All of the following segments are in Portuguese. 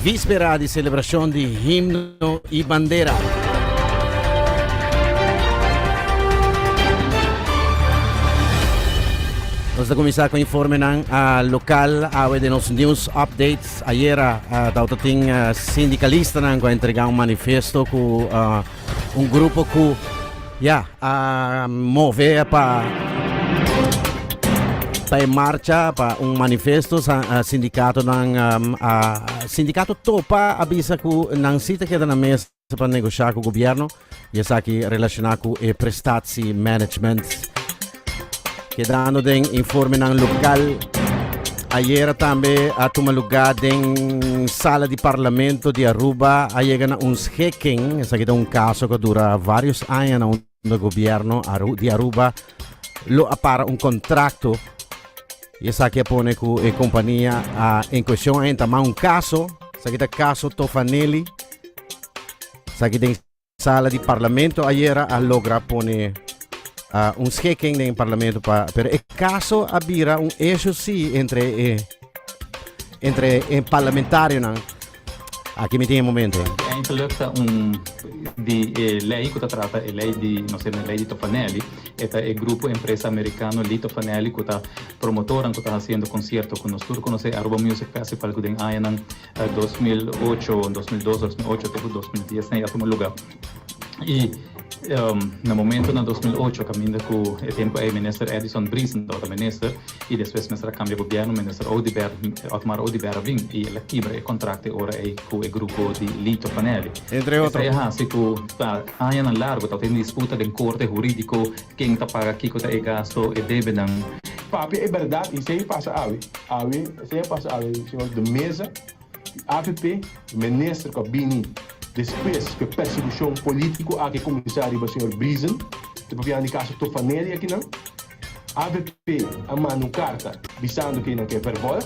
víspera de celebración de himno y bandera. Vamos a comenzar con informe local de los news updates. Ayer dautating sindicalista nang entregar un manifesto con un grupo que mover para marcha para un manifesto sindicato sindicato topa avisa que não cita que na mesa para negociar com o governo e essa aqui relacionar com prestatie management que dando den informe nang local. Ayer também a tomar lugar em sala de parlamento de Aruba chega uns hacking, essa aqui é um caso que dura vários anos no governo de Aruba lo appara un contratto e sa che pone con la compagnia in questione ma un caso sa che da caso Tofanelli sa che in sala di parlamento ieri logra pone un schicking nel parlamento per il caso abira un issue sì entre parlamentari aqui me tem um momento. É intellecta di lei che tratta è lei di non sei lei di Tofanelli e il gruppo impresa americano di Tofanelli che sta promotore che sta facendo concerto con nostro conosce Aruba Music Festival che in anno 2008, 2012, 2008 e 2010 nei attimo lugar. E no momento na 2008 caminda com o tempo é ministro Edison Brisen da ministro e depois ministro cambia governo ministro Otmar Odiber vim e ele quebra o contrato ora é com o grupo de Lito Fanelli entre outros assim que há na largo tá tem disputa em corte jurídico quem tá paga aqui que é gasto e deve não papi é verdade isso aí passa senhor de mesa AFP ministro Cabini depois que perseguição político a que comissário o senhor Brisen depois de caso Tofanelli aqui não AVP a mano carta bisando que não quer vervolg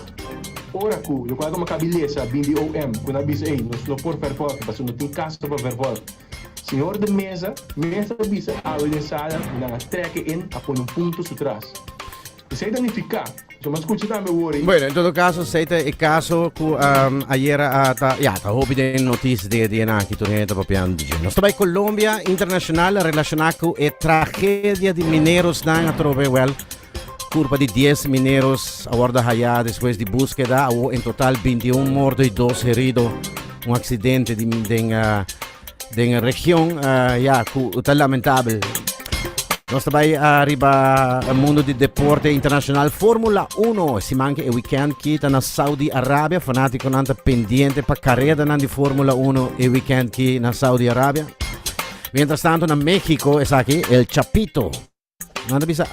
ora que eu quero uma cabeça bindi OM quando avisa ei não por vervolg mas não tem caso para vervolg senhor de mesa bisa a sala na treque in a pôr ponto atrás se danificar bueno, in todo caso, siete il caso che ieri houve de notícias de aqui tornei para piano de nós também Colômbia internacional relacionado com a tragédia de mineiros na trove curva de 10 mineiros agora já depois de búsqueda em total 21 mortos e 2 heridos um acidente de região que é lamentável. Nós também arriba al mondo di deporte internazionale Formula 1 si manca il weekend che na Saudi Arabia fanatico nanta pendiente per carrera di Formula 1 il weekend che na Saudi Arabia mientras tanto na México es aquí el Chapito nanda bisa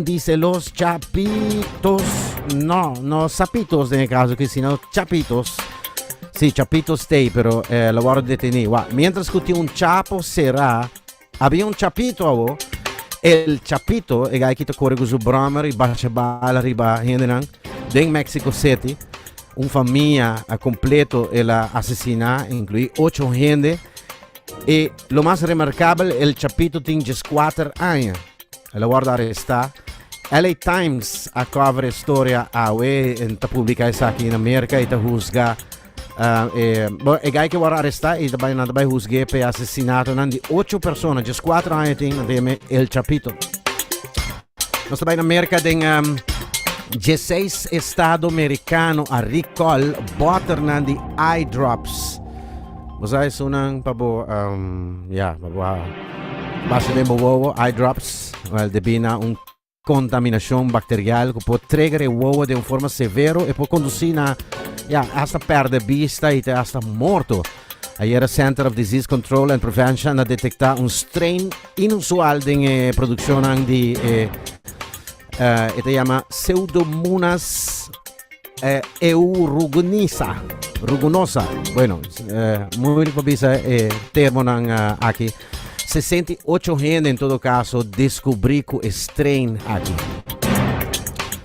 dice los Chapitos no Sapitos nel caso che sino Chapitos sì Chapitos stay però lavoro detenido mientras que un Chapo será había un Chapito El Chapito, e gai kita corre con su Bramer, i bacia bala riba hendenang, in Mexico City, un famiglia a completo e la asesina, inclui 8 gente, e lo más remarcable, el Chapito tiene 4 anni, e la guarda arresta. LA Times a cover storia a ta pubblica aqui in America e ta juzga e gai che vuole arrestare e dabei juzgue per assassinato di 8 persone, just 4 anni insieme El Chapito. Nós também na América tem 16 estado americano a recall butter de eye drops. Você sunang pabo basta de bobo eye drops, debina contaminação bacterial que pode trigger o uovo de uma forma severa e pode conduzir hasta perde vista e hasta morto. Ayer Center of Disease Control and Prevention ha detectato un strain inusual in produzione di si chiama Pseudomonas rugonosa. Bueno, muy pobisa termo aquí. 68 gente in todo caso descobri que strain aqui.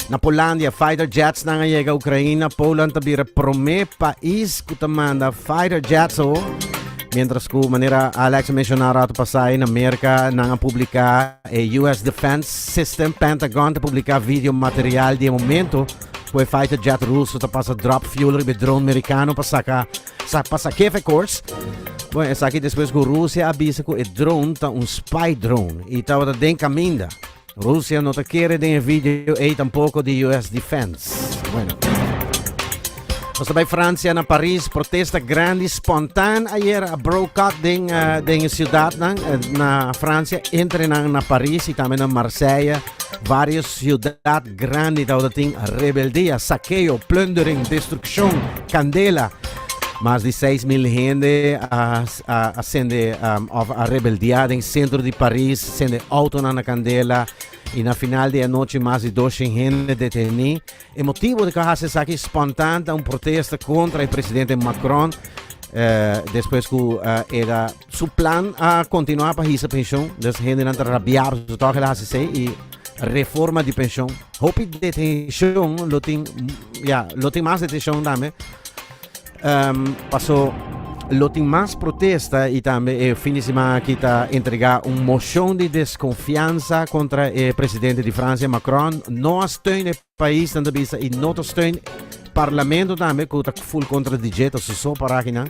Na Polandia, fighter jets na chega Ucraina, Poland tabira prome país que manda fighter jets mientras que maneira Alex mencionara ato passai na América na publicar US Defense System Pentagon ta publicar vídeo material de momento Poi fighter jet russo ta passa drop fuel be drone americano passa keve course. Poi essa aqui depois que Rússia avisa que o drone tá spy drone e tava da den caminda. Rússia não tá querendo em vídeo e tampouco de US Defense. Bueno. Basta bij França na Paris protesta grande spontaan ayer broke out den ciudad na França entre na Paris e também na Marseille. Várias ciudad grande da tem rebeldia, saqueo, plundering, destrucción, candela. Mais de 6.000 gente acende a rebeldia em centro de Paris, acende auto na candela. E na final da noite, mais de 200 gente detenidos. O motivo de que se aqui espontâneo um protesto contra o presidente Macron, depois que era seu plano a continuar para essa pensão, das gente não rabiar, o que ela se e reforma de pensão. Hope detenção, lo tem mais detenção também. Passou. Tem mais protesta e também o fim de semana aqui está entregar uma moção de desconfiança contra o presidente de França, Macron. Não steun o país na vista e não steun o parlamento também, que está full contra o direito, só para aqui não.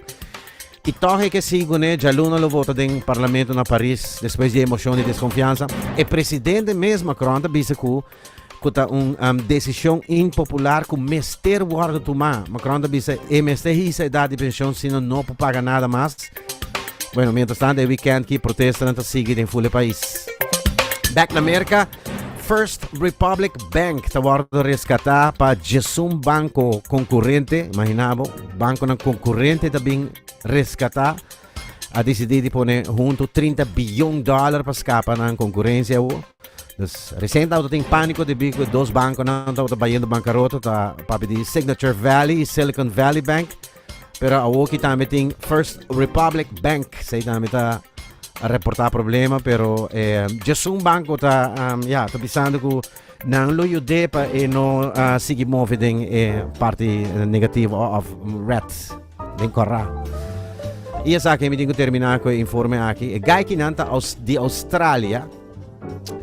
E torre que sigo, né? Já Luna lo vota no parlamento na Paris, depois de moção de desconfiança. O presidente mesmo, Macron, está vista que uma decisão impopular que o mester guarda tomar. Macron disse que mester essa idade de pensão, senão não pode pagar nada mais. Bueno, mientras tanto, o weekend que protesta não sigue em full país. Back na América, First Republic Bank está guardando resgatar para um banco concorrente, imaginava, banco não concorrente também resgatar. A decidido pôr junto $30 bilhões para escapar na concorrência. Dus recent auto tem pânico de que dois bancos não estão trabalhando bancarrota, tá para pedir Signature Valley e Silicon Valley Bank, pero a outra também tem First Republic Bank, sei também está a reportar problema, pero já banco tá pensando que não lo ajude para não seguir movendo parte negativa of rat, bem corra. E essa aqui me tenho que terminar com o informe aqui. O guy que não está de Austrália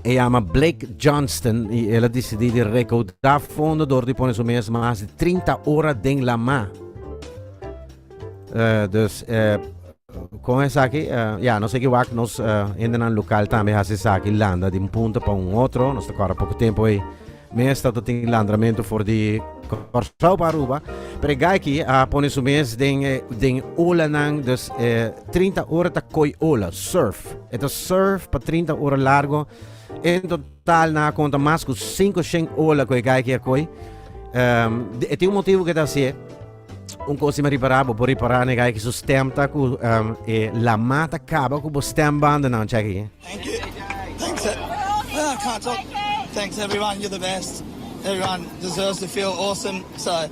e chama Blake Johnston e ela decidiu recaudar fundo door de pôr mais de 30 horas em la mar. Dus com essa aqui, não sei que vai nós ainda no local também essa aqui landa de ponto para outro, nós agora pouco tempo aí, mas está tem landamento for de Corsau para Aruba, pero aqui põe isso mesmo den ola nang, dus 30 horas ta koi ola, surf. Então surf para 30 horas largo, em total na conta mais que 500 ola que aqui koi. Tem motivo que está assim, coisa me reparava, por reparar né que sustenta que la mata acaba com o stem band não, check aqui. Thank you. Thanks. I can't talk. Thanks everyone, you're the best. Everyone deserves to feel awesome, so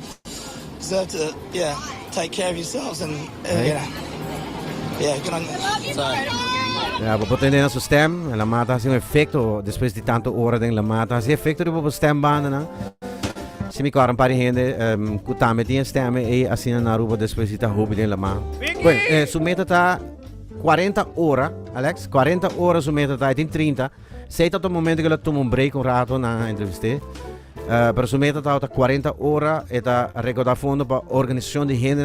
deserve to take care of yourselves and good on you. So. Potendo na stem, la mata ha un effetto, depois de tanto ora den la mata, ha effetto di proprio stem band, no? Se mi corre un po' di gente, che tambe tiene stem e assina na ruba depois de ta hobby den la mata. Poi, su meta ta 40 ore, Alex, 40 ore su meta ta, in 30, sei tot il momento che la tomo un break un rato na interviste. Per su meta ta 40 ore e ta recordar fondo para organização de gente